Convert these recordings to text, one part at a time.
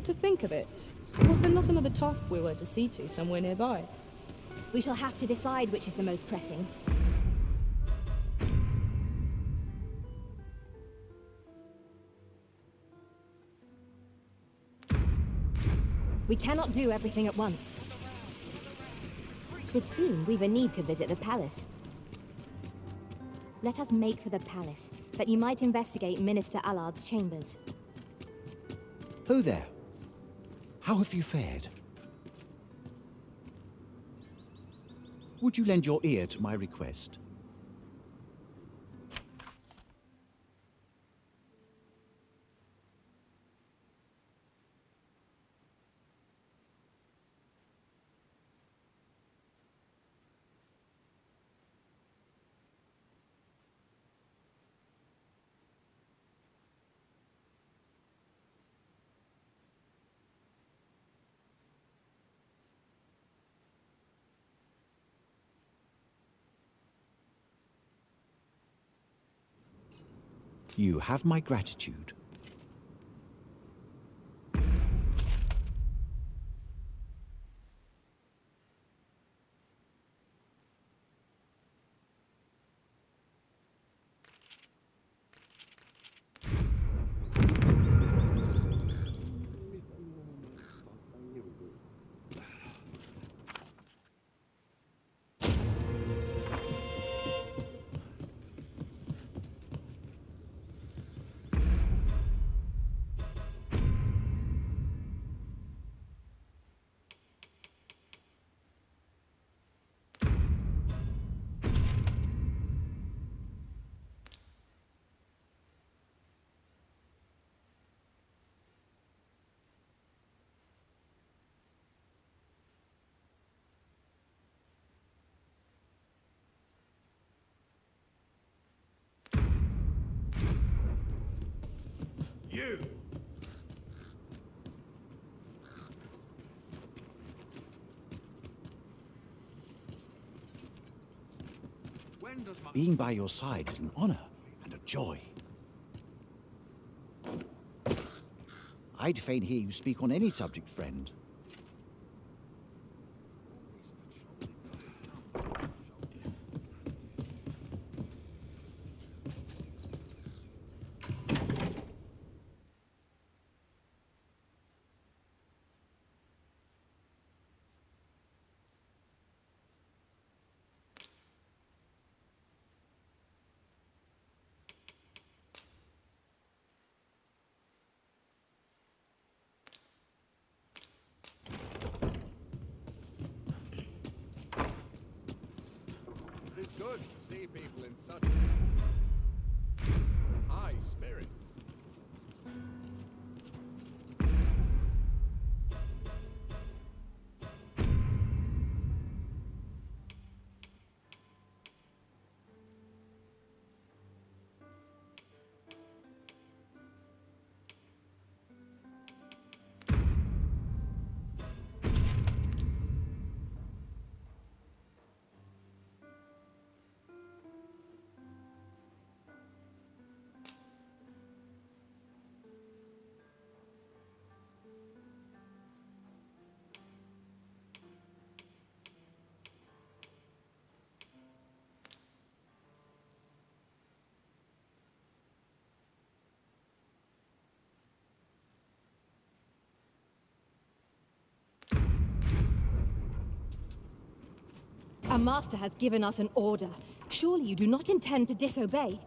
Come to think of it, was there not another task we were to see to somewhere nearby? We shall have to decide which is the most pressing. We cannot do everything at once. 'Twould seem we've a need to visit the palace. Let us make for the palace, that you might investigate Minister Allard's chambers. Ho there. How have you fared? Would you lend your ear to my request? You have my gratitude. You! Being by your side is an honor and a joy. I'd fain hear you speak on any subject, friend. It is good to see people in such high spirits. Our master has given us an order. Surely you do not intend to disobey?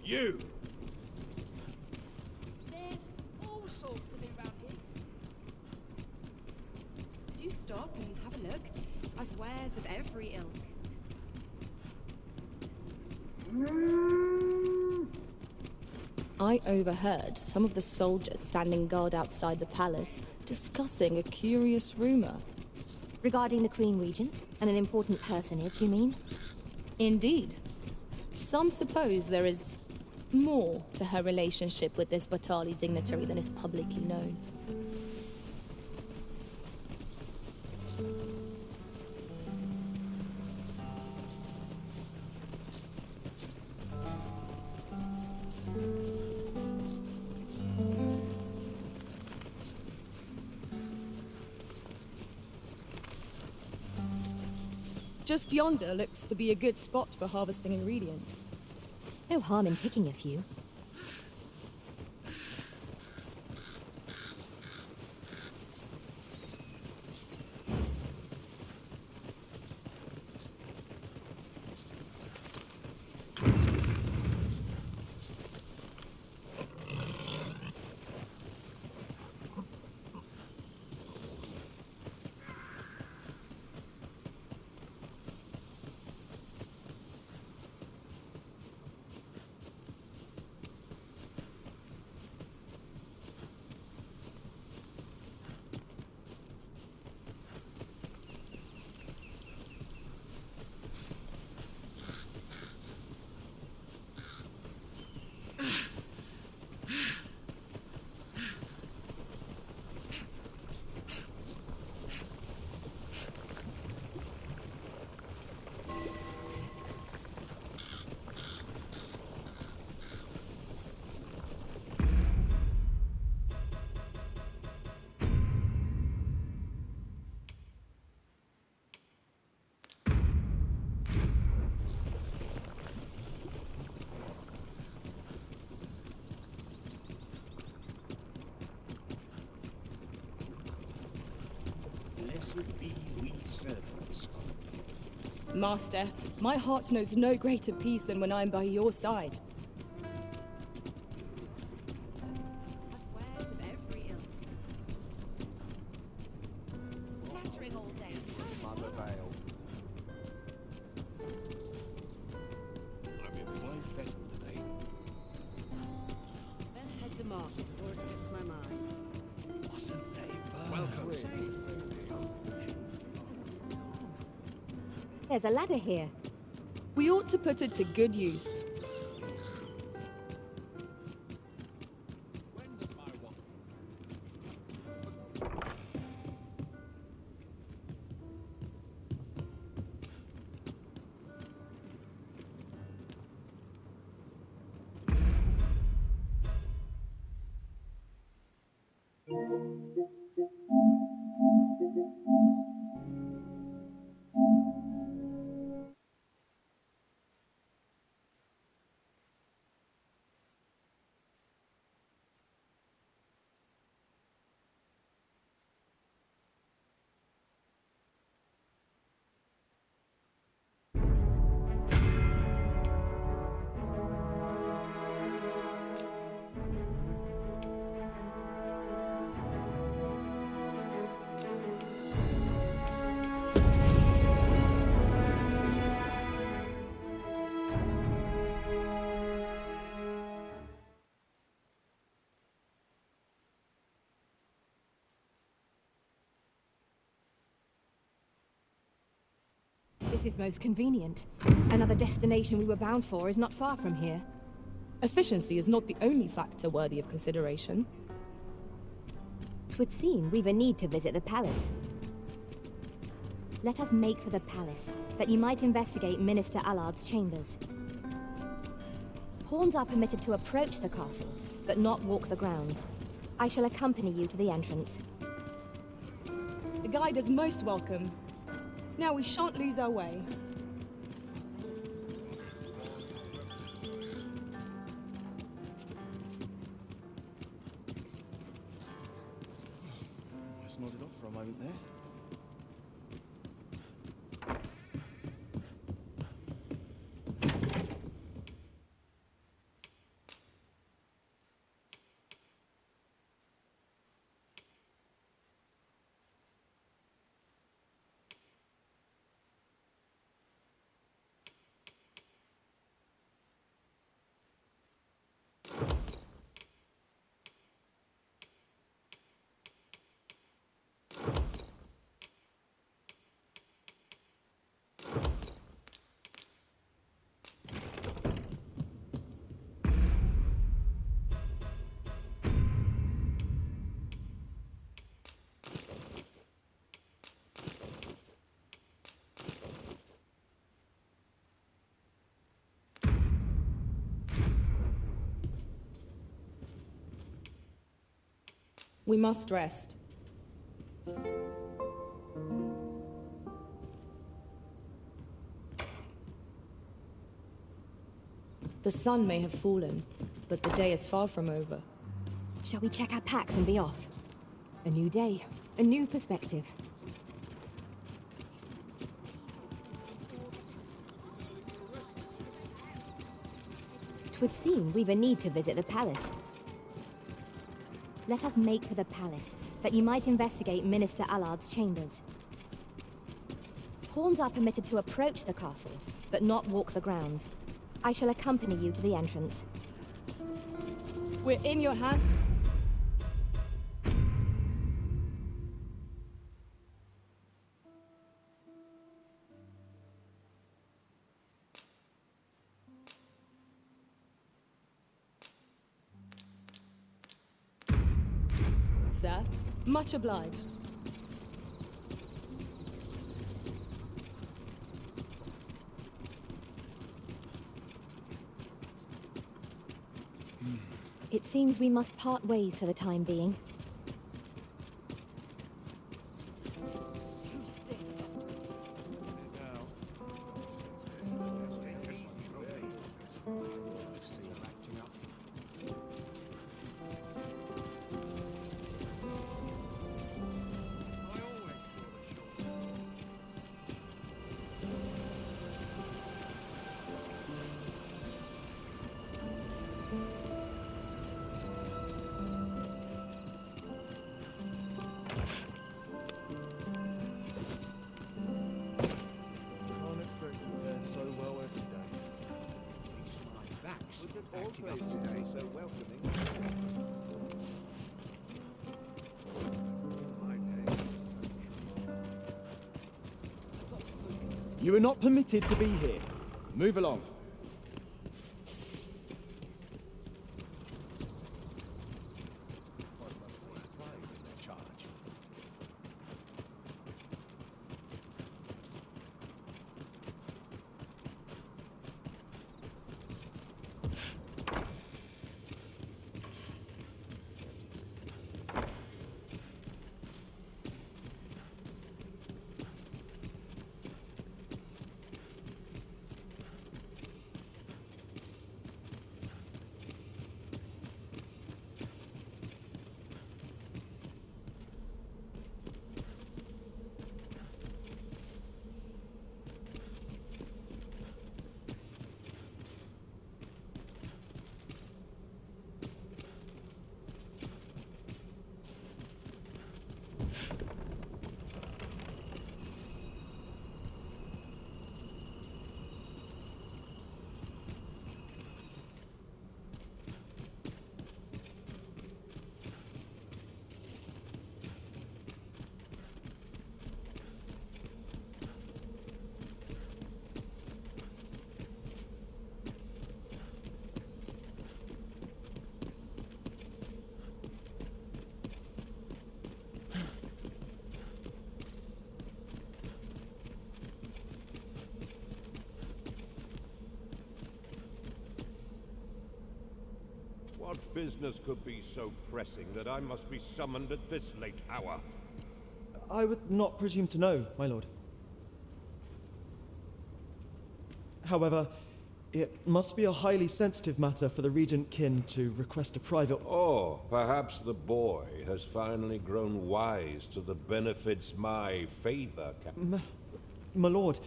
You! There's all sorts to do about here. Do stop and have a look. I've wares of every ilk. I overheard some of the soldiers standing guard outside the palace discussing a curious rumor. Regarding the Queen Regent and an important personage, you mean? Indeed. Some suppose there is more to her relationship with this Batali dignitary than is publicly known. Just yonder looks to be a good spot for harvesting ingredients. No harm in picking a few. Blessed be we servants. Master, my heart knows no greater peace than when I am by your side. Wares of every ilk. Nattering all day. Mother Vale. I'm in fine fettle today. Best head to market before it slips my mind. Wasn't they Welcome. There's a ladder here. We ought to put it to good use. When does my one? This is most convenient. Another destination we were bound for is not far from here. Efficiency is not the only factor worthy of consideration. It would seem we've a need to visit the palace. Let us make for the palace, that you might investigate Minister Allard's chambers. Pawns are permitted to approach the castle, but not walk the grounds. I shall accompany you to the entrance. The guide is most welcome. Now we shan't lose our way. Almost nodded off for a moment there. We must rest. The sun may have fallen, but the day is far from over. Shall we check our packs and be off? A new day, a new perspective. 'Twould seem we've a need to visit the palace. Let us make for the palace, that you might investigate Minister Allard's chambers. Pawns are permitted to approach the castle, but not walk the grounds. I shall accompany you to the entrance. We're in your hand. Sir, much obliged. It seems we must part ways for the time being. So welcoming. You are not permitted to be here. Move along. What business could be so pressing that I must be summoned at this late hour? I would not presume to know, my lord. However, it must be a highly sensitive matter for the Regent Kin to request a private... Oh, perhaps the boy has finally grown wise to the benefits my favor can... My lord,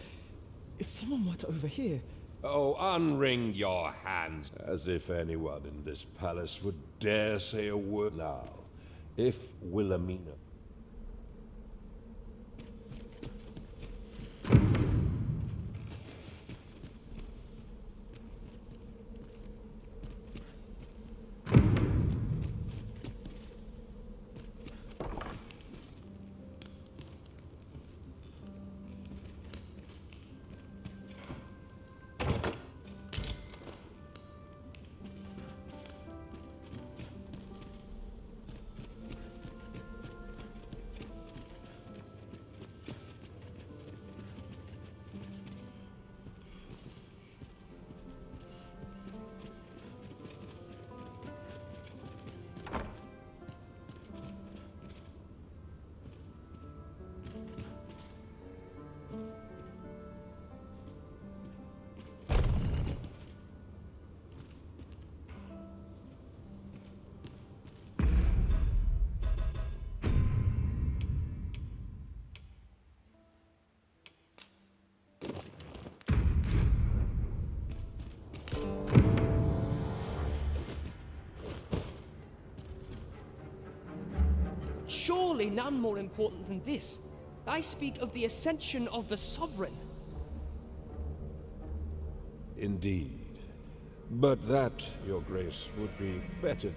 if someone were to overhear... Oh, unwring your hands, as if anyone in this palace would dare say a word now. If Wilhelmina... surely none more important than this. I speak of the ascension of the Sovereign. Indeed. But that, Your Grace, would be better.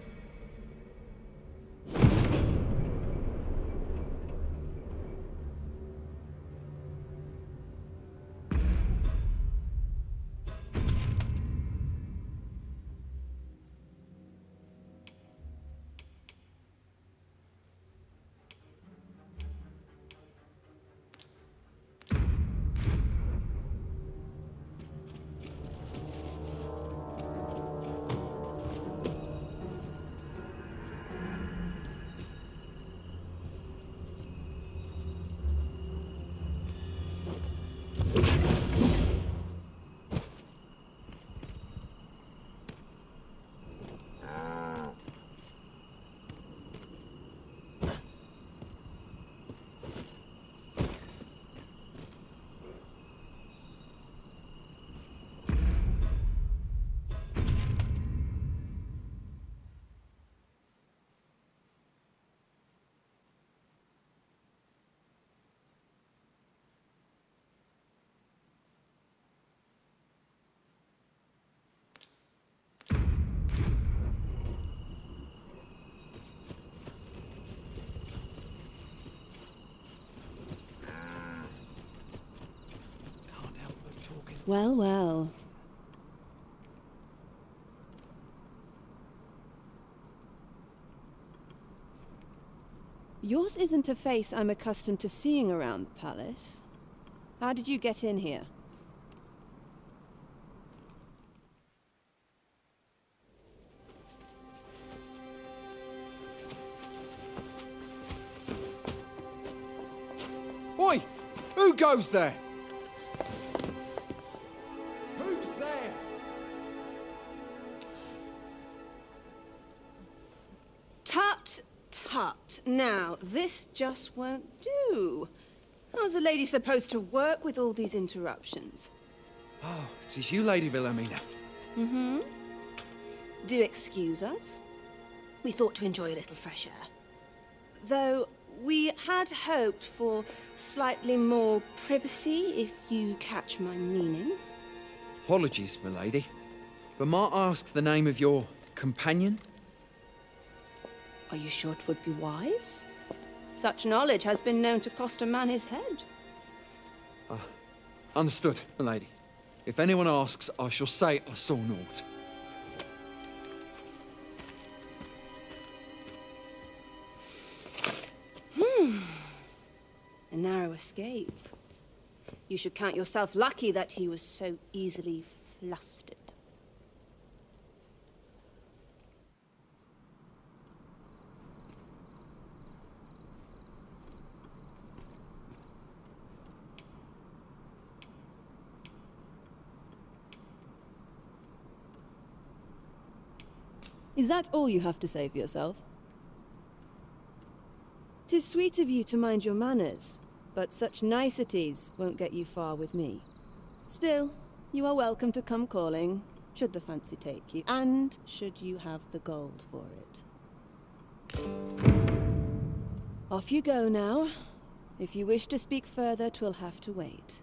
Well, well. Yours isn't a face I'm accustomed to seeing around the palace. How did you get in here? Oi! Who goes there? Who's there? Tut, tut. Now, this just won't do. How's a lady supposed to work with all these interruptions? Oh, 'tis you, Lady Wilhelmina. Mm-hmm. Do excuse us. We thought to enjoy a little fresh air. Though we had hoped for slightly more privacy, if you catch my meaning. Apologies, milady. But might I ask the name of your companion? Are you sure it would be wise? Such knowledge has been known to cost a man his head. Understood, milady. If anyone asks, I shall say I saw naught. A narrow escape. You should count yourself lucky that he was so easily flustered. Is that all you have to say for yourself? 'Tis sweet of you to mind your manners, but such niceties won't get you far with me. Still, you are welcome to come calling, should the fancy take you, and should you have the gold for it. Off you go now. If you wish to speak further, 'twill have to wait.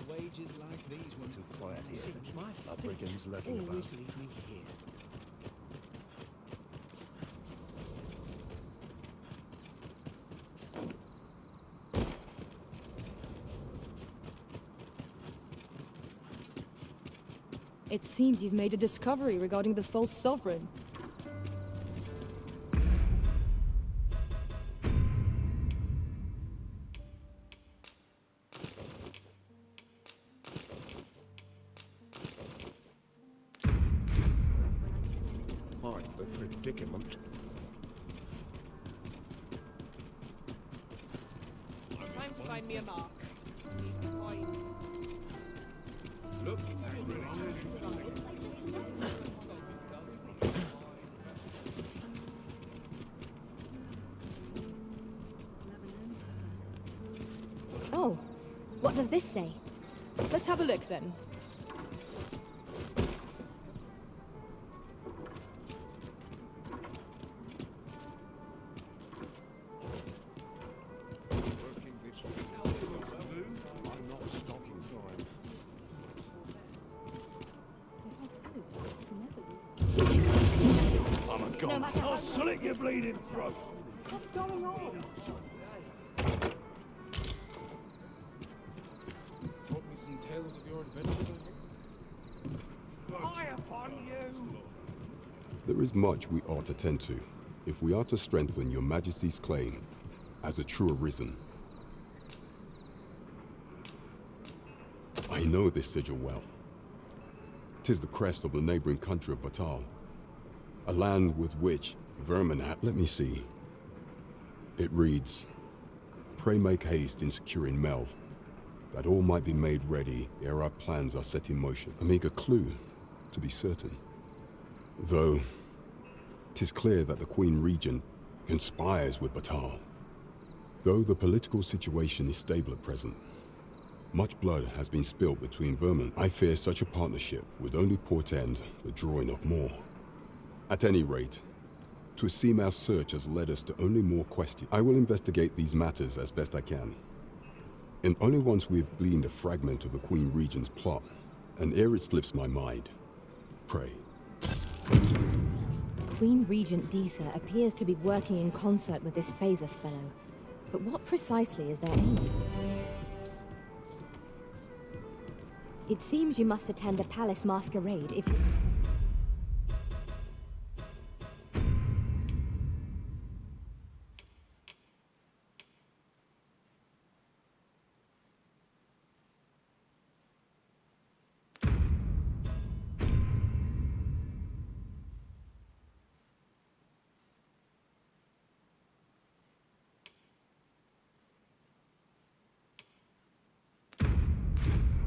Wages like these too quiet here. Are brigands lurking about? Leave me here. It seems you've made a discovery regarding the false sovereign. predicament. Time to find me a mark. Look. Oh, what does this say? Let's have a look then. I'll slit your bleeding throat. What's going on? Told me some tales of your adventures. Fire upon you! There is much we ought to tend to, if we are to strengthen your Majesty's claim as a true arisen. I know this sigil well. 'Tis the crest of the neighboring country of Batal, a land with which vermin have. Let me see. It reads, "Pray make haste in securing Melv, that all might be made ready ere our plans are set in motion." A meager clue, to be certain. Though, 'tis clear that the Queen Regent conspires with Batal. Though the political situation is stable at present, much blood has been spilled between vermin. I fear such a partnership would only portend the drawing of more. At any rate, 'twould seem our search has led us to only more questions. I will investigate these matters as best I can. And only once we have gleaned a fragment of the Queen Regent's plot, and ere it slips my mind, pray. Queen Regent Disa appears to be working in concert with this Phasus fellow. But what precisely is their aim? It seems you must attend a palace masquerade if...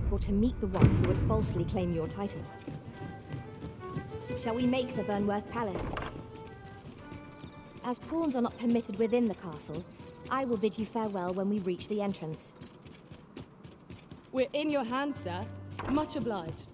or to meet the one who would falsely claim your title. Shall we make for Burnworth Palace? As pawns are not permitted within the castle, I will bid you farewell when we reach the entrance. We're in your hands, sir. Much obliged.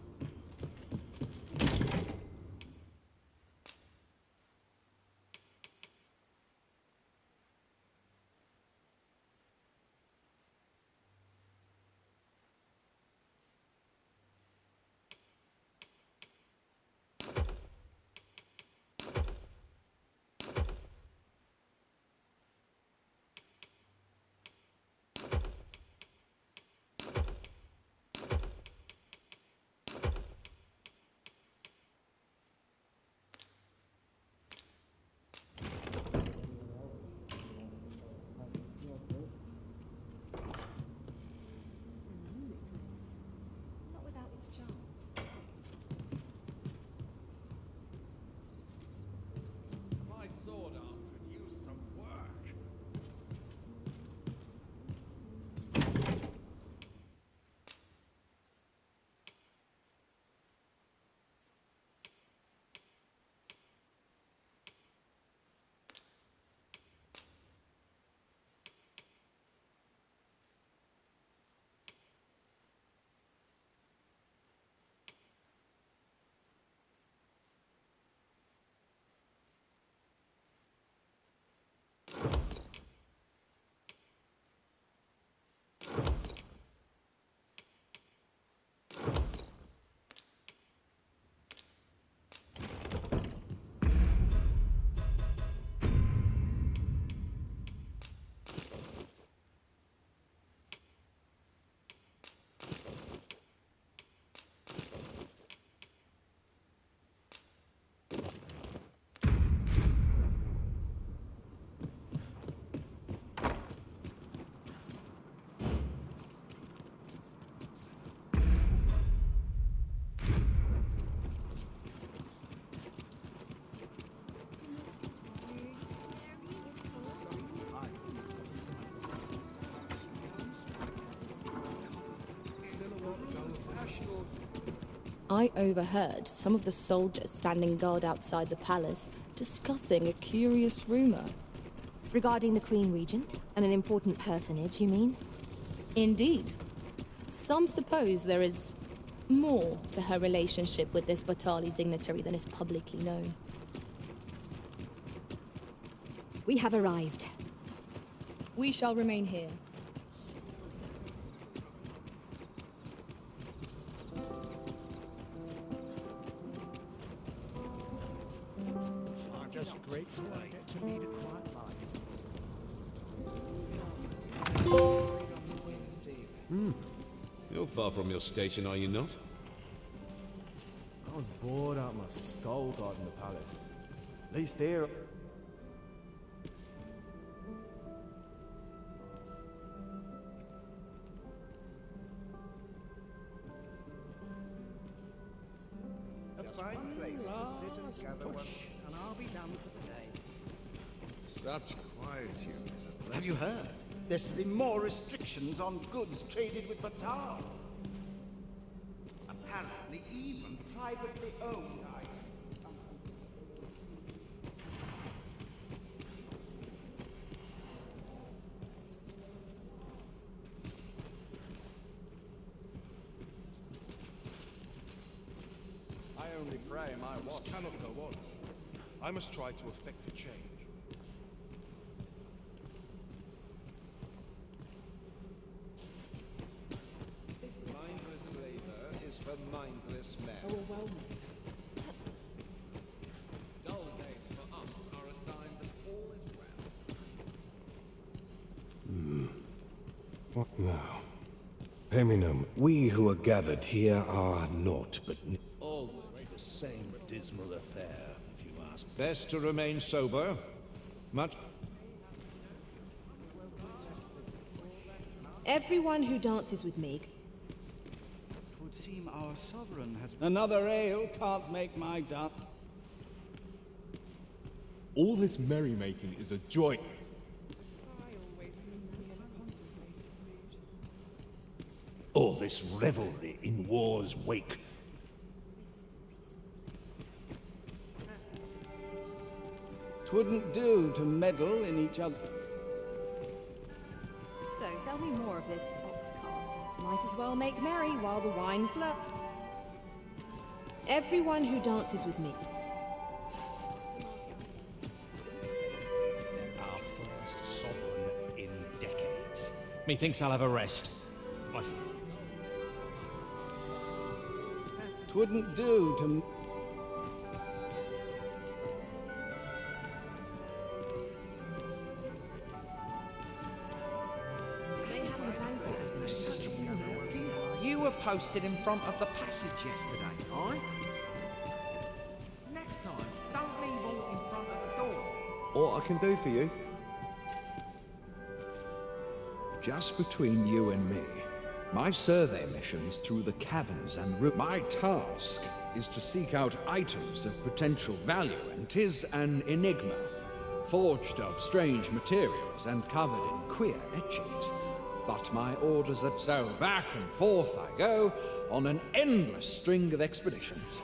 I overheard some of the soldiers standing guard outside the palace discussing a curious rumor. Regarding the Queen Regent? And an important personage, you mean? Indeed. Some suppose there is more to her relationship with this Batali dignitary than is publicly known. We have arrived. We shall remain here. I'm just grateful I get to lead a quiet life. You're far from your station, are you not? I was bored out my skull guarding the palace. At least here. A fine place to sit and gather once, and I'll be done for the day. Such quietude is a blessing. Have you heard? There's to be more restrictions on goods traded with Batar. Apparently, even privately owned items. I only pray my watch cannot go on. I must try to effect a change. Mindless labor is for mindless men. Dull days for us are a sign that all is well. What now? Pay me no m- We who are gathered here are naught but Always the same dismal affair, if you ask. best to remain sober. Much. Everyone who dances with me. Would seem our sovereign has. Another ale can't make my dance. All this merrymaking is a joy. All this revelry in war's wake. Twouldn't do to meddle in each other. So, tell me more of this ox cart. Might as well make merry while the wine flows. Everyone who dances with me. Our first sovereign in decades. Methinks I'll have a rest. Twouldn't do to. You were posted in front of the passage yesterday, aye? Next time, don't leave all in front of the door. What I can do for you? Just between you and me, my survey missions through the caverns and my task is to seek out items of potential value, and 'tis an enigma, forged of strange materials and covered in queer etchings. But my orders are so back and forth I go on an endless string of expeditions.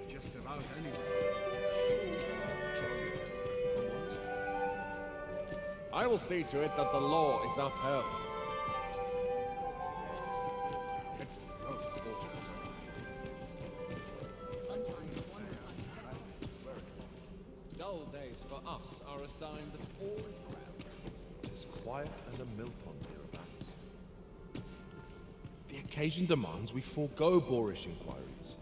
Just about I will see to it that the law is upheld. Dull days for us are a sign that all is well. As quiet as a mill pond hereabouts. The occasion demands we forego boorish inquiries.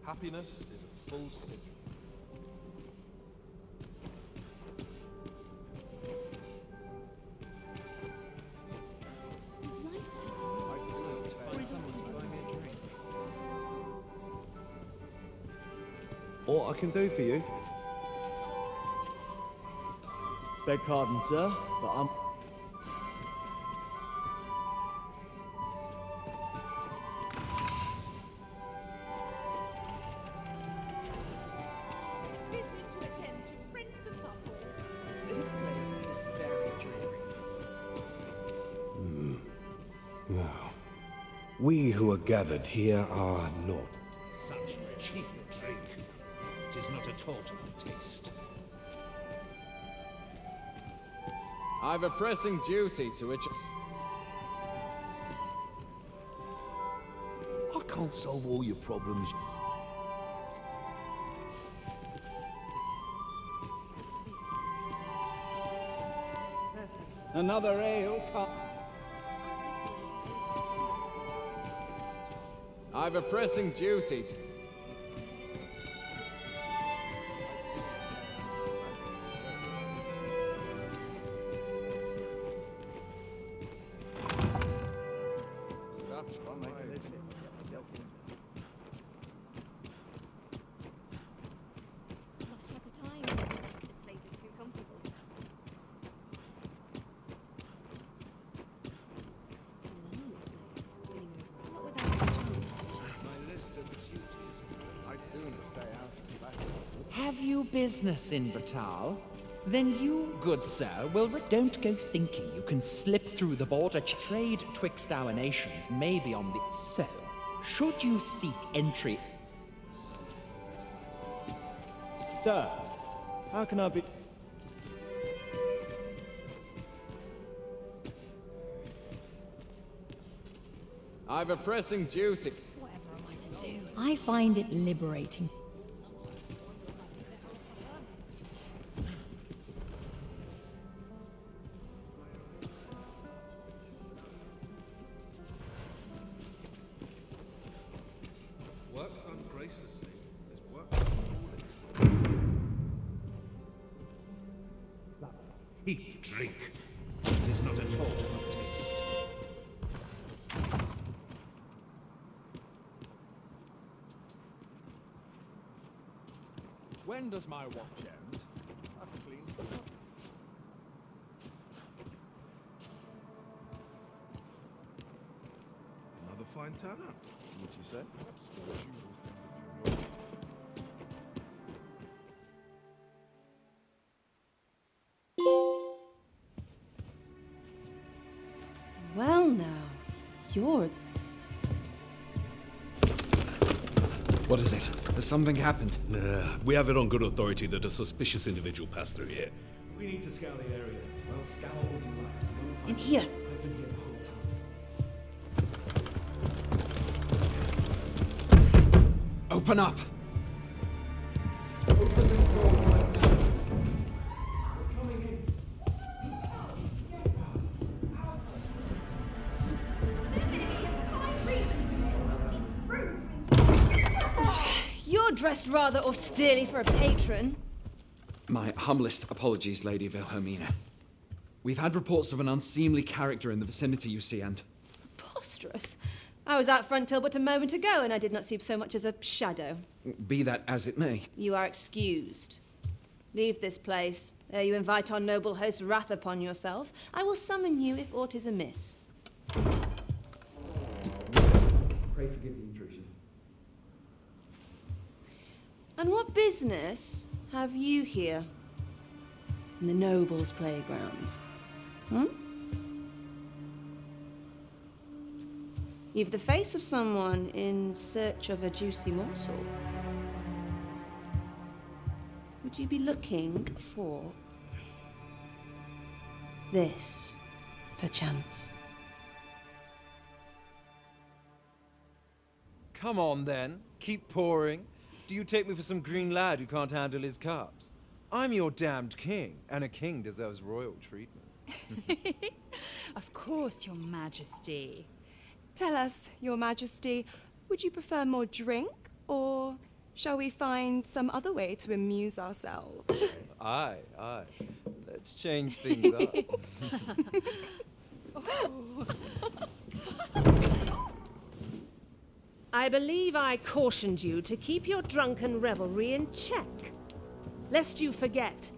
Happiness is a full schedule. What I can do for you? Beg pardon, sir, but I'm... Business to attend to, friends to supper. This place is very dreary. Now, we who are gathered here are not. Such cheap drink. It is not at all to my taste. I've a pressing duty to which... I can't solve all your problems. Another ale cup. I've a pressing duty to... Lost track of time. This place is too comfortable. My list of duties. I'd sooner stay out of battle. Have you business in Batal? Then you, good sir, don't go thinking you can slip through the border. Trade twixt our nations may be on the... So, should you seek entry... Sir, how can I be... I've a pressing duty. Whatever am I to do? I find it liberating. Work done gracelessly is work done Cheap drink. It is not at all to my taste. When does my watch end? I've cleaned it up. Another fine turnout, would you say? Well now, you're... What is it? Has something happened? We have it on good authority that a suspicious individual passed through here. We need to scour the area. Well, scour all you like. In here. I've been here the whole time. Open up! Open this door right now. We're coming in. You're dressed rather austerely for a patron. My humblest apologies, Lady Wilhelmina. We've had reports of an unseemly character in the vicinity, you see, and... Preposterous. I was out front till but a moment ago, and I did not see so much as a shadow. Be that as it may. You are excused. Leave this place, ere you invite our noble host's wrath upon yourself. I will summon you if aught is amiss. Pray forgive the intrusion. And what business have you here? In the nobles' playground? You've the face of someone in search of a juicy morsel. Would you be looking for this, perchance? Come on, then. Keep pouring. Do you take me for some green lad who can't handle his cups? I'm your damned king, and a king deserves royal treatment. Of course, Your Majesty. Tell us, Your Majesty, would you prefer more drink, or shall we find some other way to amuse ourselves? Aye. Let's change things up. Oh. I believe I cautioned you to keep your drunken revelry in check, lest you forget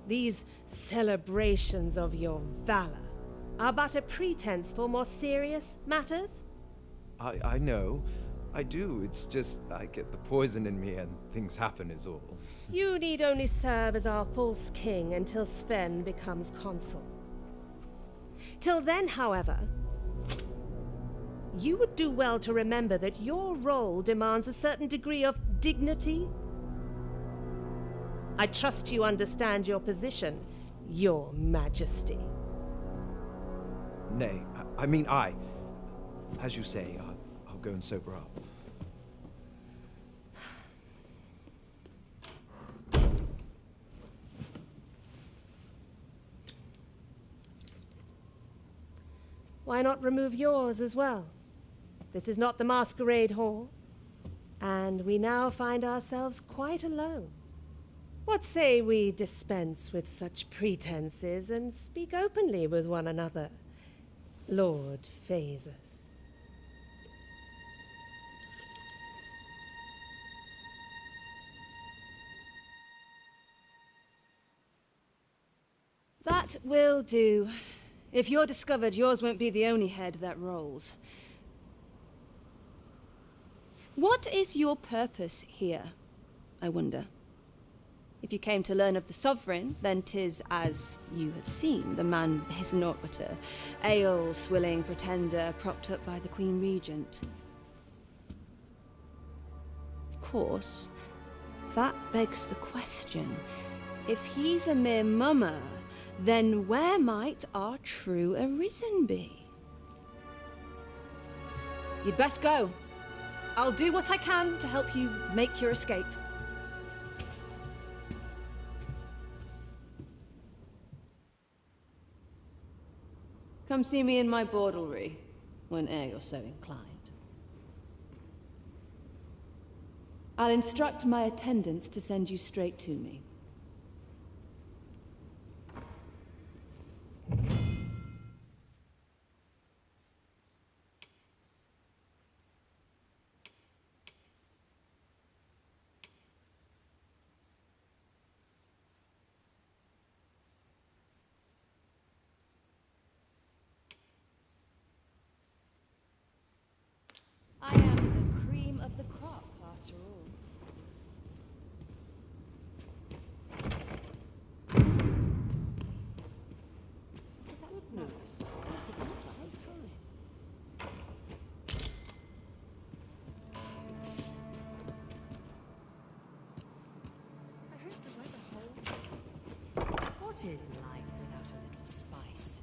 these celebrations of your valor are but a pretense for more serious matters. I know. I do. It's just I get the poison in me and things happen is all. You need only serve as our false king until Sven becomes consul. Till then, however, you would do well to remember that your role demands a certain degree of dignity. I trust you understand your position, Your Majesty. Nay, as you say, I'll go and sober up. Why not remove yours as well? This is not the masquerade hall, and we now find ourselves quite alone. What say we dispense with such pretenses and speak openly with one another, Lord Phasus? That will do. If you're discovered, yours won't be the only head that rolls. What is your purpose here, I wonder? If you came to learn of the Sovereign, then 'tis as you have seen. The man is naught but a ale-swilling pretender propped up by the Queen Regent. Of course, that begs the question. If he's a mere mummer, then where might our true Arisen be? You'd best go. I'll do what I can to help you make your escape. Come see me in my bordlery, whene'er you're so inclined. I'll instruct my attendants to send you straight to me. I am the cream of the crop, after all. What is life without a little spice?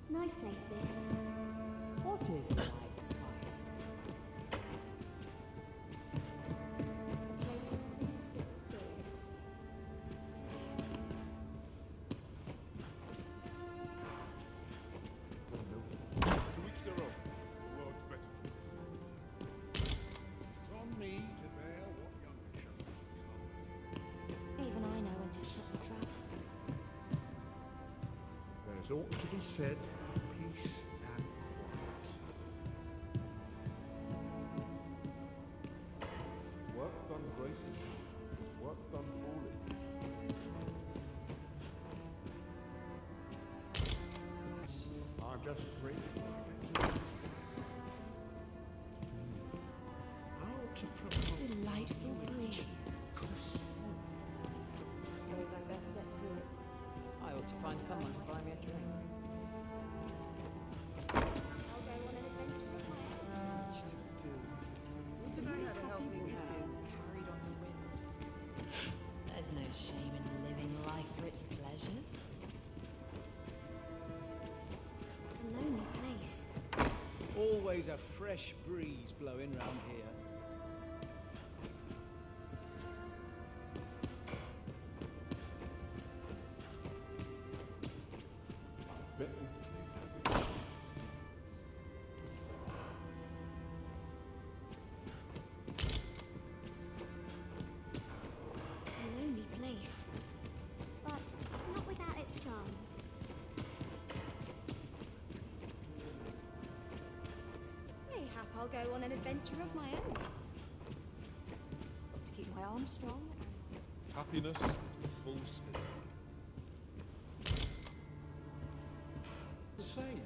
Nice place, this. What is life spice? Even I know when to shut the trap. There's ought to be said for peace and quiet. Work done gracefully, work done fully. I'm just grateful. How to promote Delightful breeze. Suppose I'd best get to it. I ought to find someone to buy me a drink. There's no shame in living life for its pleasures. A lonely place. Always a fresh breeze blowing round here. Bet this place has a A lonely place. But not without its charm. I'll go on an adventure of my own. To keep my arms strong. Happiness is a full spirit. The same.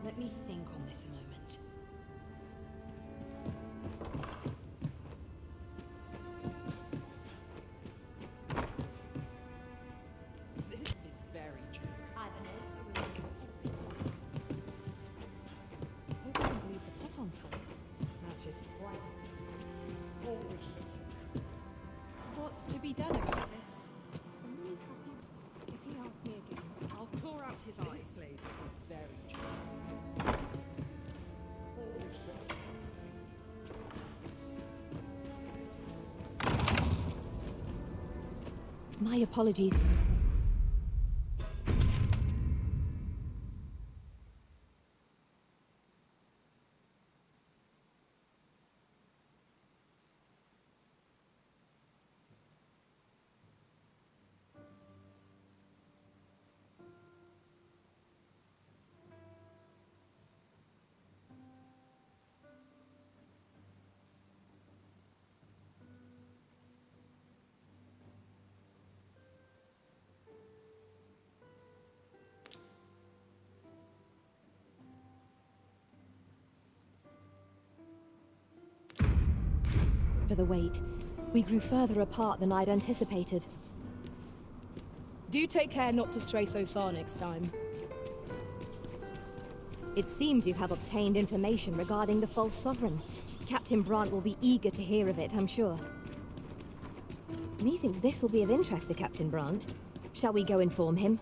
Let me think on this a moment. This is very true. I've also Hope I can leave the pot on top. That's just quite. What's to be done about this? Somebody happy? If he asks me again, I'll claw out his eyes. This place is very true. My apologies. For the wait, we grew further apart than I'd anticipated. Do take care not to stray so far next time. It seems you have obtained information regarding the false sovereign. Captain Brant will be eager to hear of it, I'm sure. Methinks this will be of interest to Captain Brant. Shall we go inform him?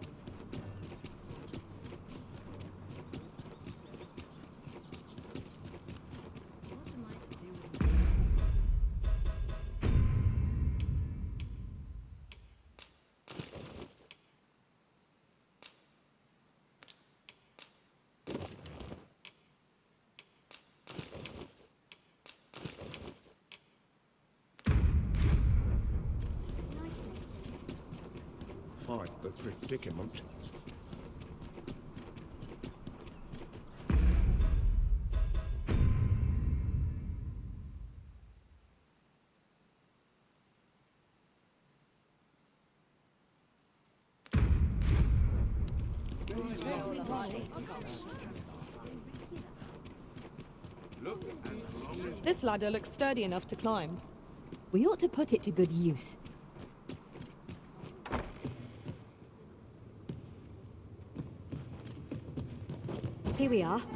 Quite the predicament. This ladder looks sturdy enough to climb. We ought to put it to good use. Here we are. The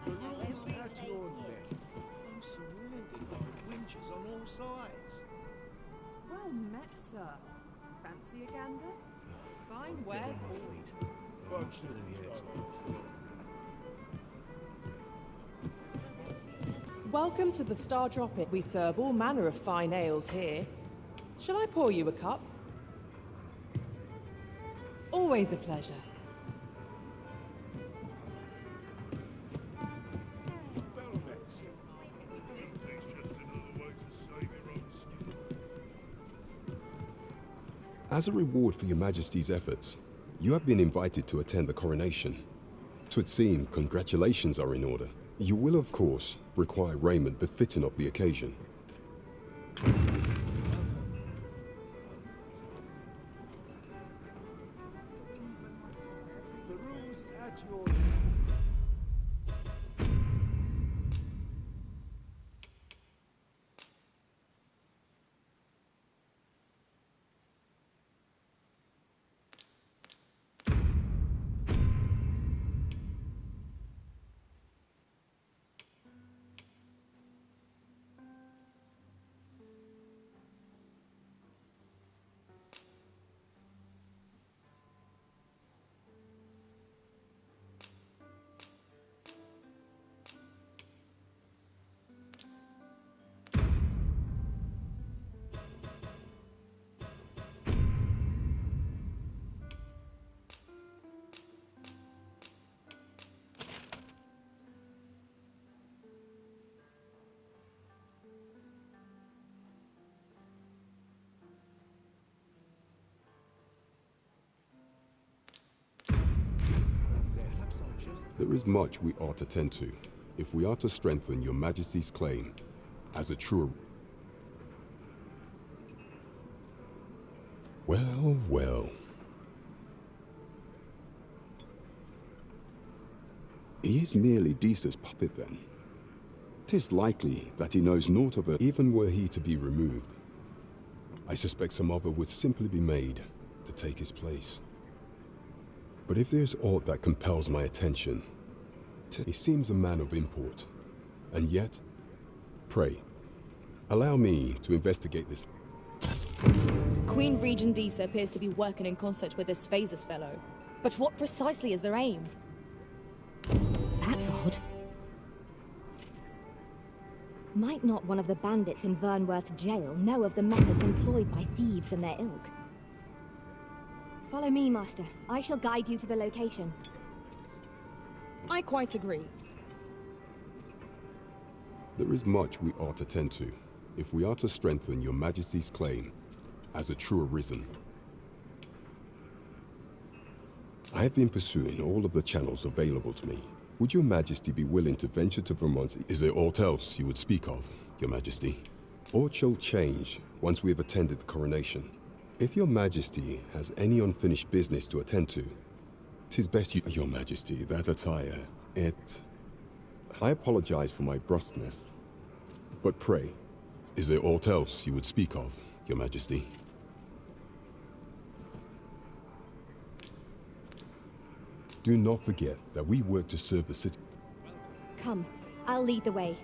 room's at your neck. I'm surrounded by winches on all sides. Well met, sir. Fancy a gander? Fine wares all. Bunch of idiots. Welcome to the Star Dropit. We serve all manner of fine ales here. Shall I pour you a cup? Always a pleasure. As a reward for your Majesty's efforts, you have been invited to attend the coronation. 'Twould seem congratulations are in order. You will, of course, require raiment befitting of the occasion. The room's at your There is much we ought to tend to, if we are to strengthen your Majesty's claim as a true... Well, well. He is merely Disa's puppet then. 'Tis likely that he knows naught of her, even were he to be removed. I suspect some other would simply be made to take his place. But if there's aught that compels my attention, he seems a man of import. And yet, pray, allow me to investigate this. Queen Regent Disa appears to be working in concert with this Phases fellow. But what precisely is their aim? That's odd. Might not one of the bandits in Vernworth's jail know of the methods employed by thieves and their ilk? Follow me, Master. I shall guide you to the location. I quite agree. There is much we ought to tend to, if we are to strengthen your Majesty's claim as a true arisen. I have been pursuing all of the channels available to me. Would your Majesty be willing to venture to Vermont? Is there aught else you would speak of, your Majesty? Aught shall change once we have attended the coronation. If your Majesty has any unfinished business to attend to, 'tis best you... Your Majesty, that attire, I apologize for my brusqueness. But pray, is there aught else you would speak of, your Majesty? Do not forget that we work to serve the city. Come, I'll lead the way.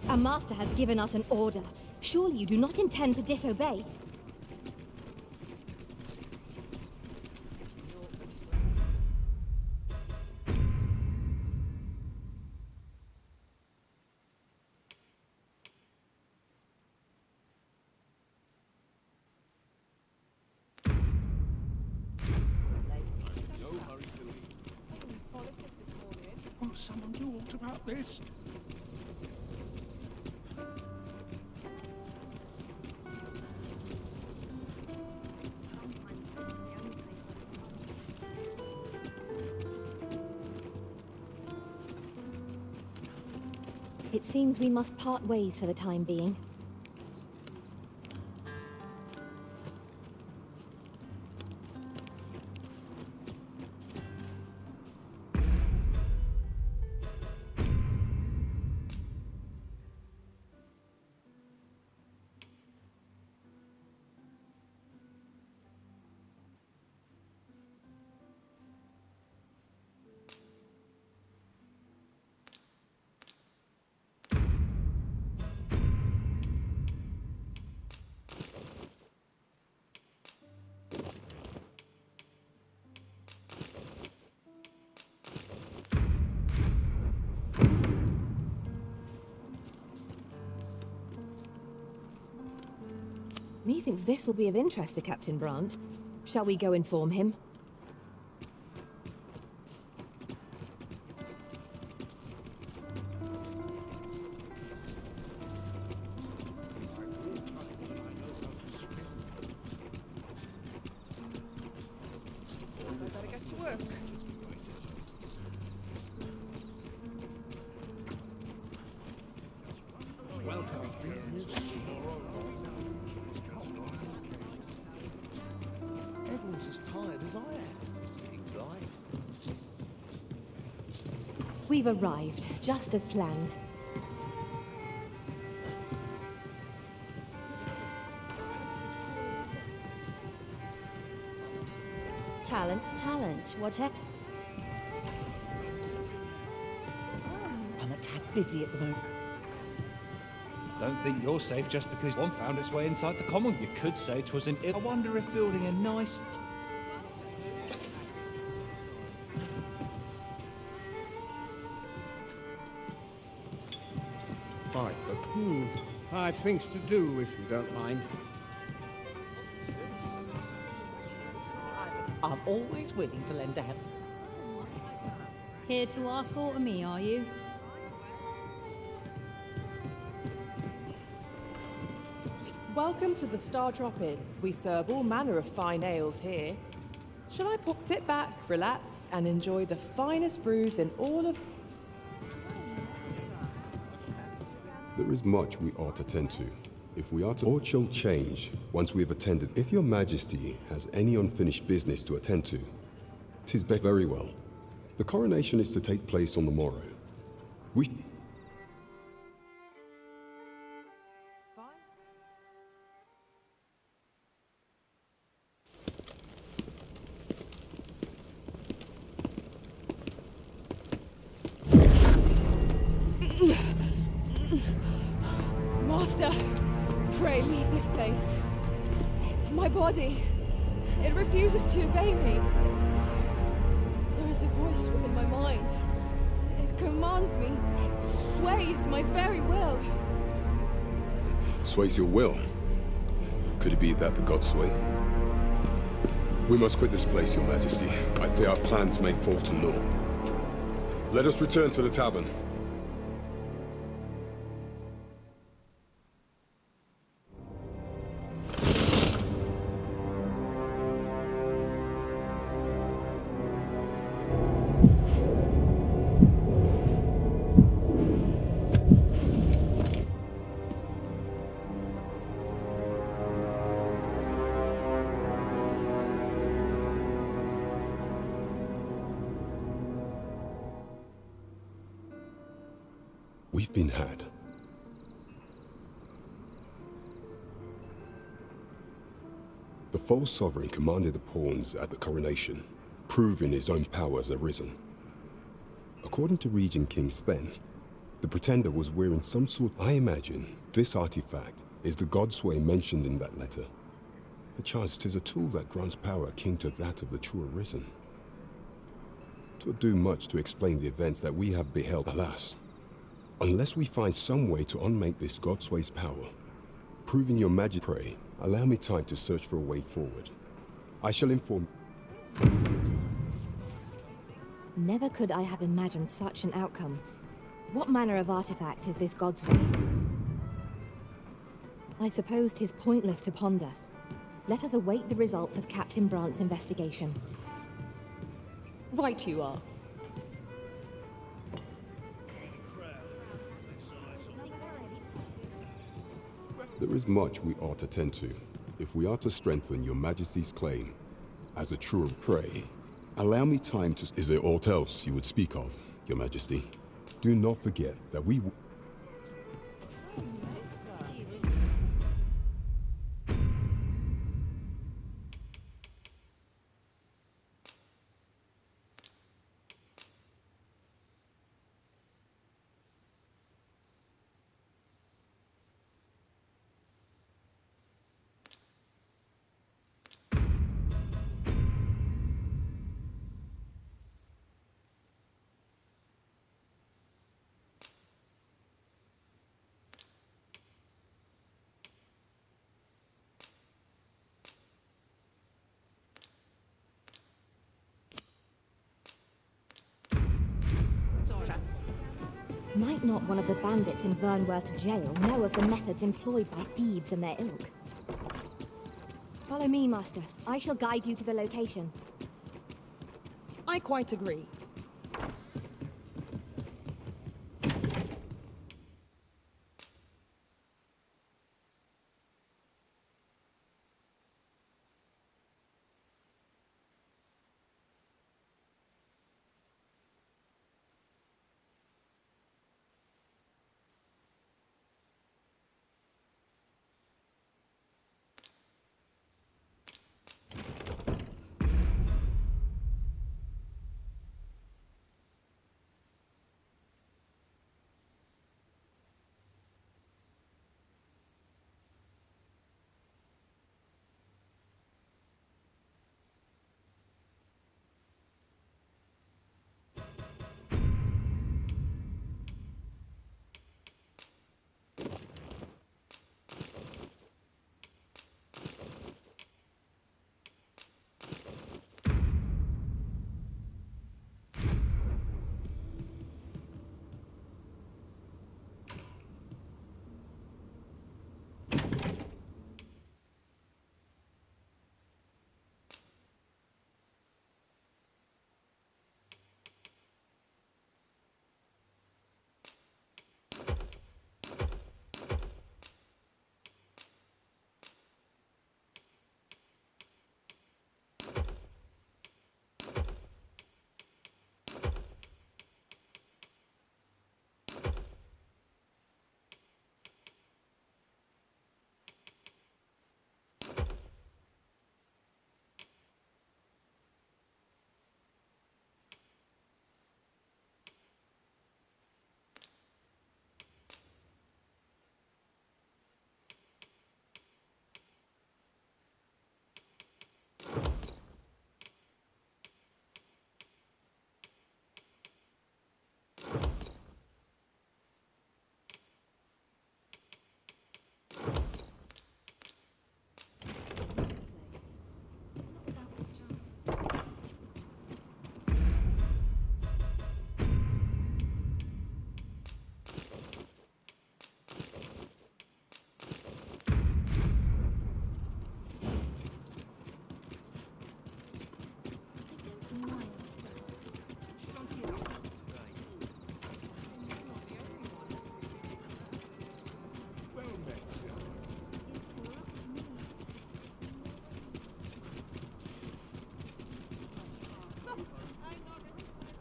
Our master has given us an order. Surely you do not intend to disobey? Won't someone do aught about this? It seems we must part ways for the time being. Methinks this will be of interest to Captain Brandt. Shall we go inform him? Better get to work. Welcome. Everyone's as tired as I am, seems like. We've arrived, just as planned. Talent's talent, whatever. I'm a tad busy at the moment. Don't think you're safe just because one found its way inside the common. You could say 'twas an I wonder if building a nice... Right, but I have things to do, if you don't mind. I'm always willing to lend a hand. Here to ask aught of me, are you? Welcome to the Star Drop Inn. We serve all manner of fine ales here. Shall I sit back, relax, and enjoy the finest brews in all of... There is much we ought to tend to. If we are to, or shall change once we have attended. If your majesty has any unfinished business to attend to, 'tis very well. The coronation is to take place on the morrow. We... Master, pray leave this place. My body, it refuses to obey me. There is a voice within my mind. It commands me, sways my very will. Sways your will? Could it be that the gods sway? We must quit this place, your majesty. I fear our plans may fall to naught. Let us return to the tavern. We've been had. The false sovereign commanded the pawns at the coronation, proving his own power has arisen. According to Regent King Sven, the pretender was wearing some sort... I imagine this artifact is the Godsway mentioned in that letter. Perchance 'tis a tool that grants power akin to that of the true arisen. 'Twould do much to explain the events that we have beheld, alas. Unless we find some way to unmake this Godsway's power, proving your majesty, pray, allow me time to search for a way forward. I shall inform... Never could I have imagined such an outcome. What manner of artifact is this Godsway? I suppose 'tis pointless to ponder. Let us await the results of Captain Brant's investigation. Right you are. There is much we ought to tend to, if we are to strengthen your majesty's claim as a true prey. Allow me time to... Is there aught else you would speak of, your majesty? Do not forget that we... Might not one of the bandits in Vernworth's jail know of the methods employed by thieves and their ilk? Follow me, Master. I shall guide you to the location. I quite agree.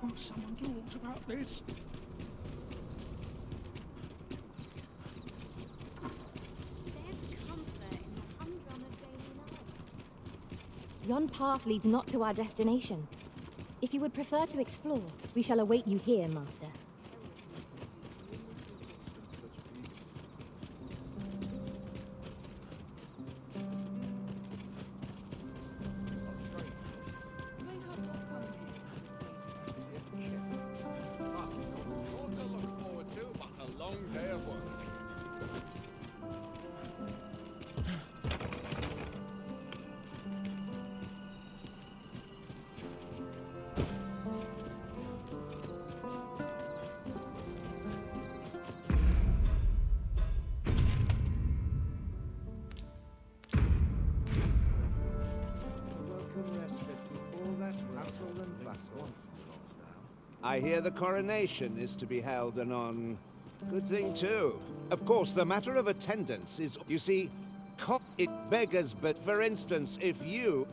Want someone talked about this? Yon path leads not to our destination. If you would prefer to explore, we shall await you here, Master. I hear the coronation is to be held anon. Good thing, too. Of course, the matter of attendance is, you see, it beggars, but for instance, if you...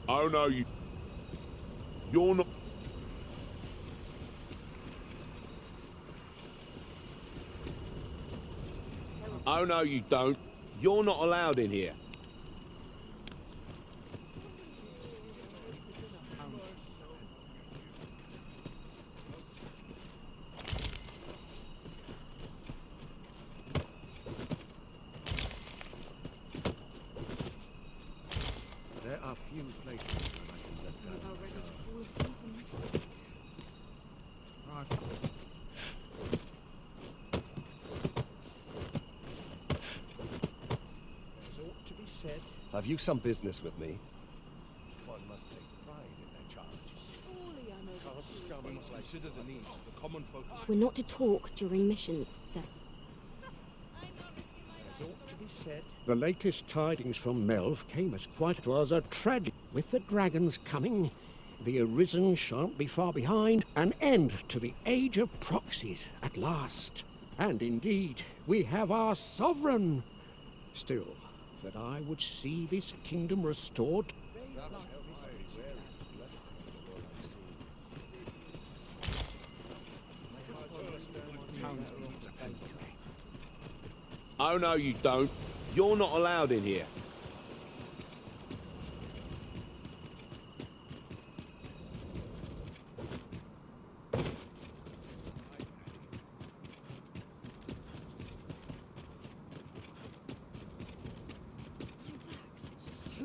Oh no, you're not... Oh no, you don't. You're not allowed in here. There are few places where I can let go. About ready to fall asleep in my bed. Right. There's aught to be said. Have you some business with me? One must take pride in their charge. Surely I know Cast scum must consider the needs of the common folk. We're not to talk during missions, sir. There's aught to be said. The latest tidings from Melv came as quite it was a tragedy. With the dragons coming, the Arisen shan't be far behind. An end to the age of proxies at last. And indeed, we have our sovereign. Still, that I would see this kingdom restored. Oh no, you don't. You're not allowed in here.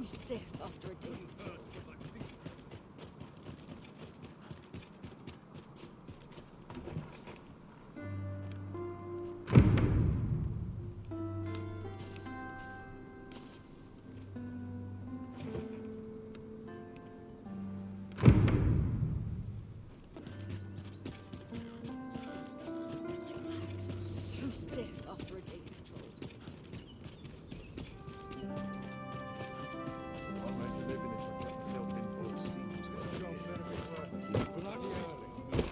so stiff after a day's patrol. So stiff after a day's patrol. Already living it, but myself in for the seams. Job better be worth it. Bloody early.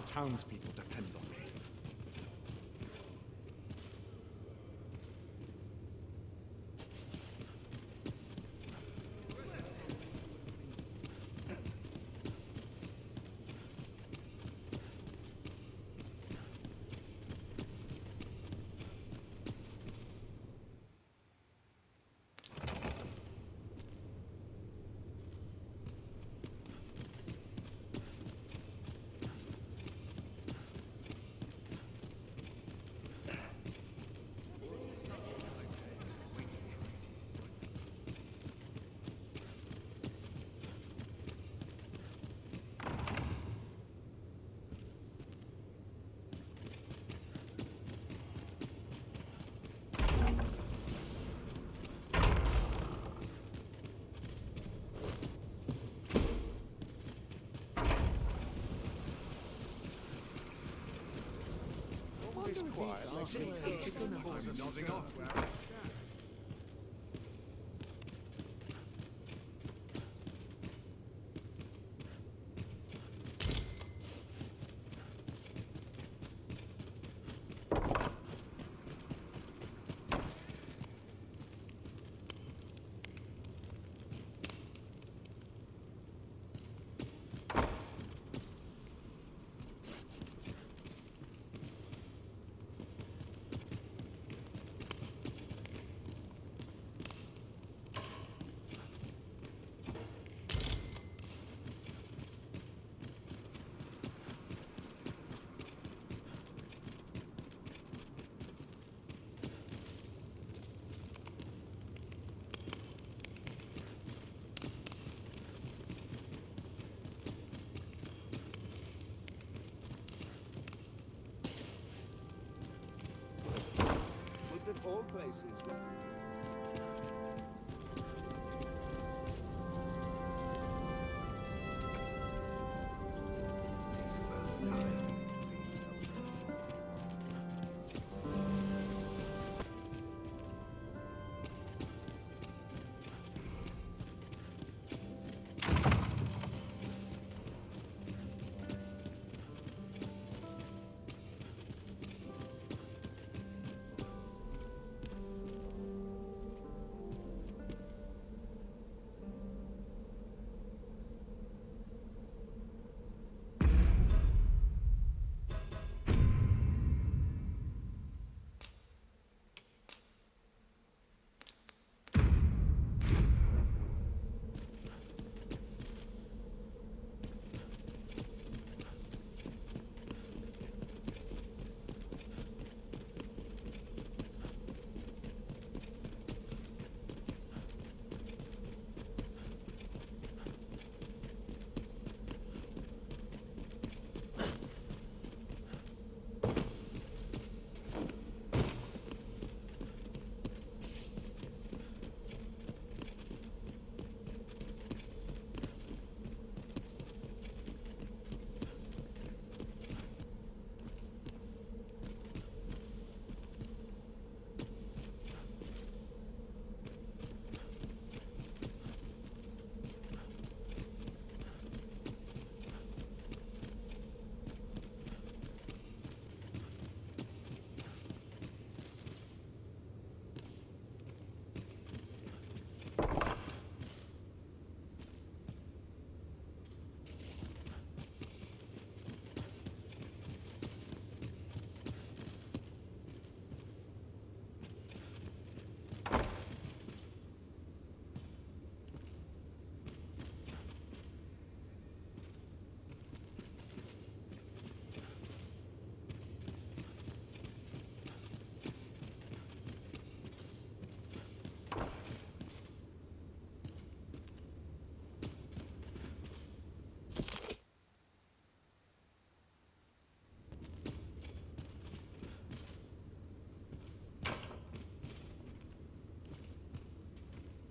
Townspeople depend on me. is quiet. Nodding off where I stand. All places.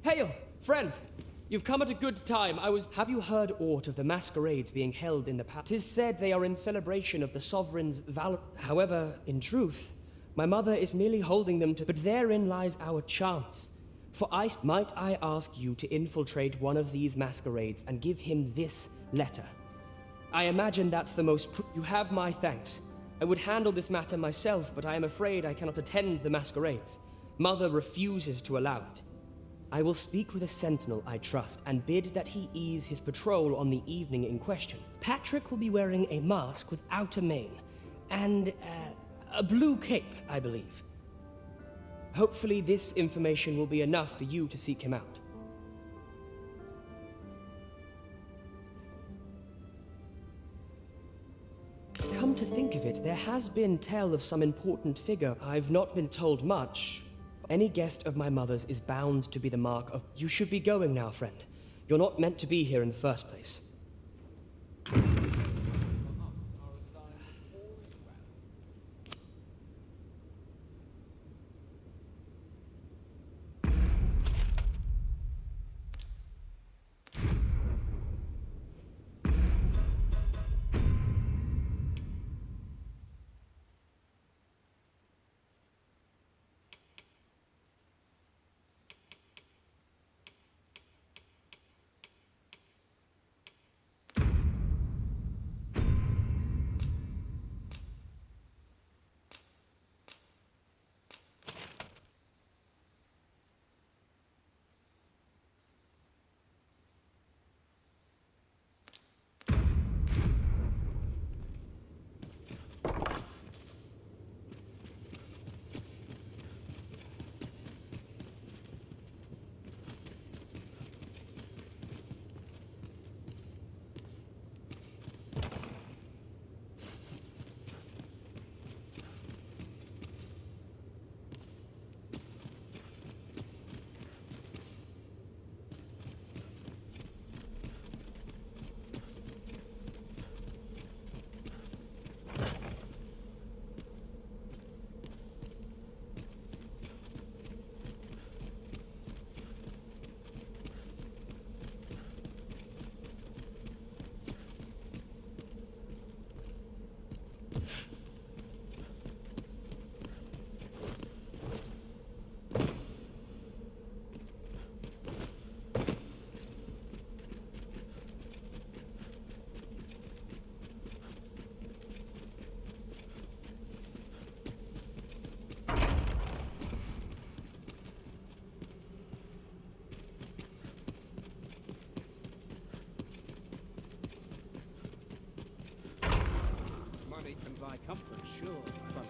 Hail, friend! You've come at a good time. Have you heard aught of the masquerades being held in the palace? 'Tis said they are in celebration of the sovereign's valor. However, in truth, my mother is merely holding them to. But therein lies our chance. Might I ask you to infiltrate one of these masquerades and give him this letter? I imagine that's the most. You have my thanks. I would handle this matter myself, but I am afraid I cannot attend the masquerades. Mother refuses to allow it. I will speak with a sentinel I trust and bid that he ease his patrol on the evening in question. Patrick will be wearing a mask without a mane and a blue cape, I believe. Hopefully this information will be enough for you to seek him out. Come to think of it, there has been tell of some important figure. I've not been told much. Any guest of my mother's is bound to be the mark of... You should be going now, friend. You're not meant to be here in the first place.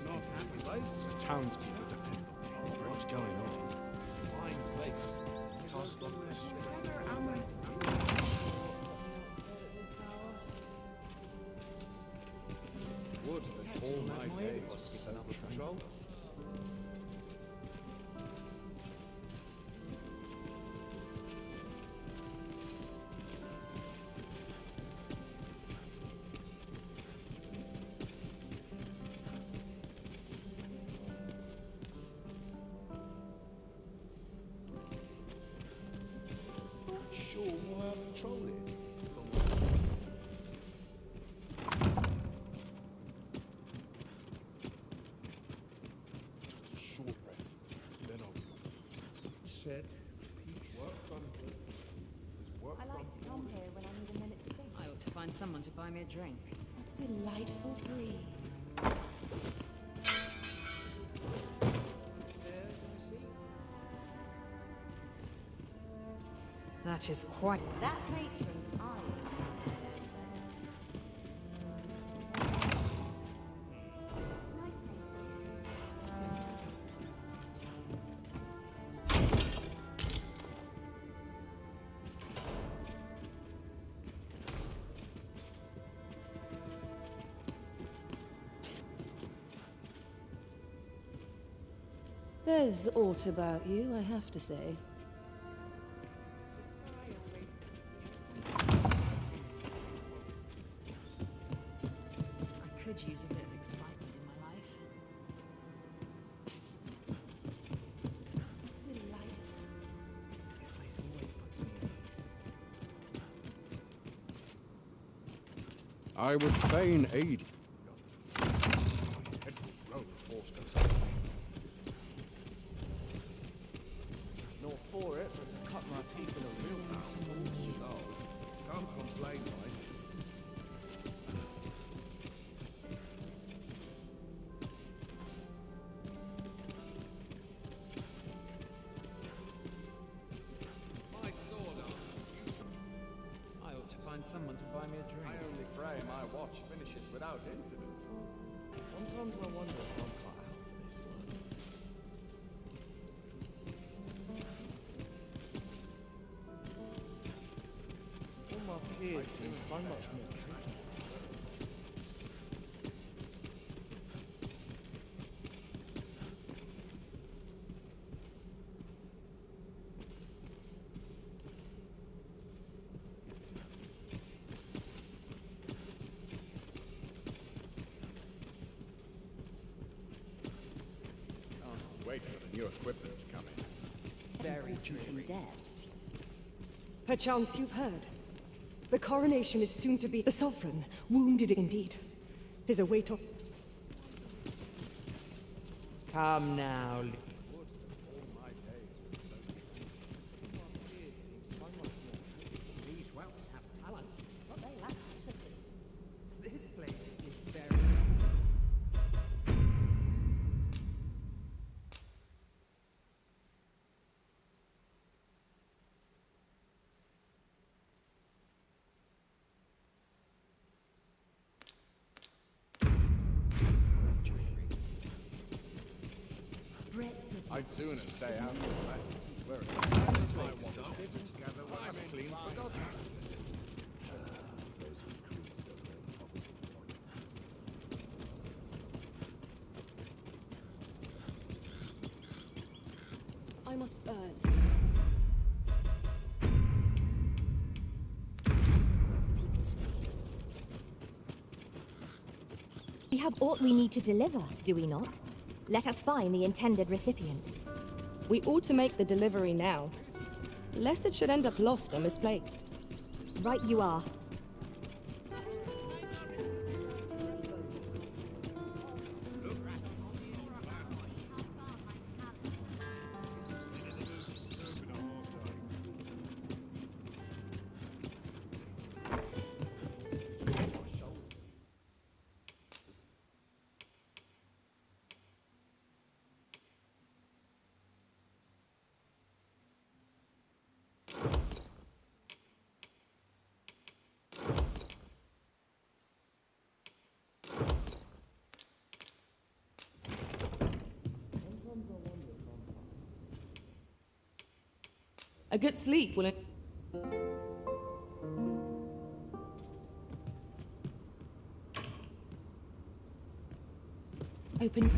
not happy place. Townspeople depend on me. What's going on? Fine place. Cast off their stress. Would that all my days were self-control? Sure, why I'm patrolling. Short rest, then I'll Said peace. work from work I like to come here when I need a minute to think. I ought to find someone to buy me a drink. What a delightful breeze. That is quite... That matron's eye. There's aught about you, I have to say. I could use a bit of excitement in my life. It's delightful. This place always puts me at ease. I would fain aid you. Not for it, but to cut my teeth in a real battle. Oh, can't complain, mate. My sword I ought to find someone to buy me a drink. I only pray my watch finishes without incident. Sometimes I wonder if I'm cut out for this work. All my peers seem so much more capable. Can't wait for the new equipment to come in. Very deep in depths. Perchance you've heard. The coronation is soon to be the sovereign, wounded indeed. 'Tis a weight of... Come now. These whelps have talent, but they lack discipline. This place is very... I'd sooner stay out this way. Where it is, I want to sit and gather what I've clean forgotten. I must burn. We have aught we need to deliver, do we not? Let us find the intended recipient. We ought to make the delivery now, lest it should end up lost or misplaced. Right you are. A good sleep will... Open...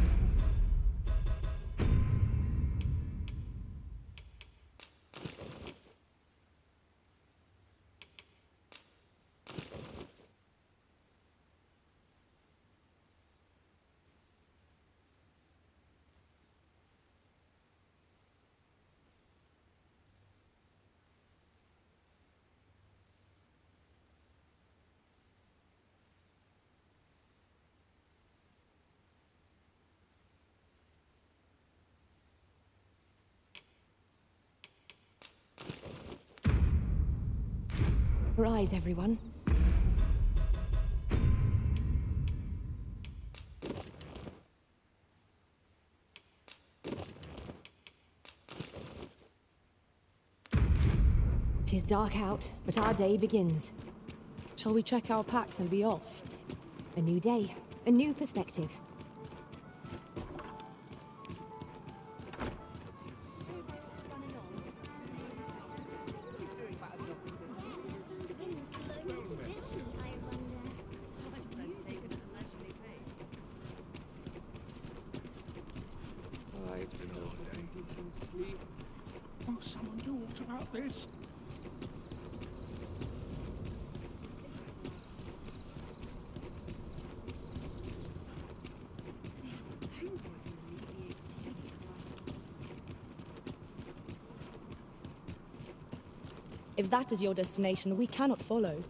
Rise, everyone. Tis dark out, but our day begins. Shall we check our packs and be off? A new day, a new perspective. It's been a long day. Will someone do aught about this? If that is your destination, we cannot follow.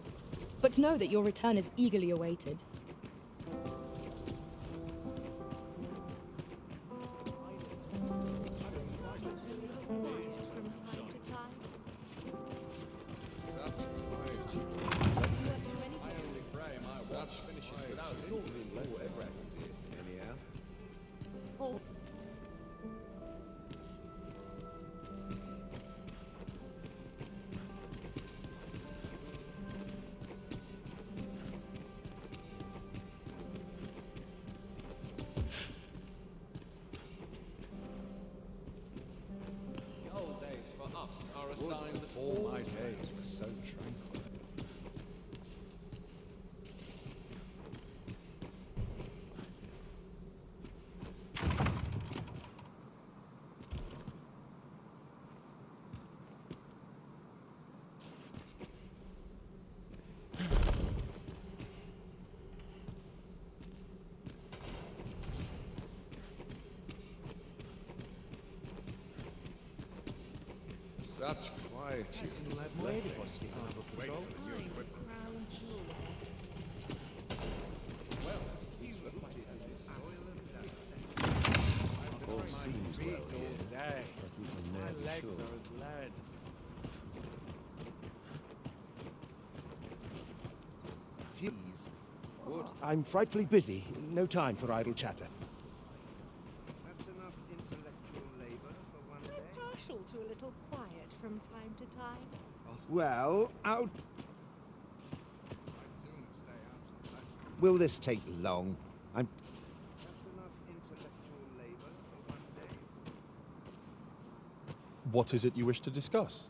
But know that your return is eagerly awaited. Are a sign that all my days were so tranquil. Such quietude. Where did I skip another patrol? Well, he's All seems well here, but we can never be legs sure. are as lead. I'm frightfully busy. No time for idle chatter. That's enough intellectual labor for one day. Partial to a little quiet from time to time. Well, out. Will this take long? I'm. That's enough intellectual labor for one day. What is it you wish to discuss?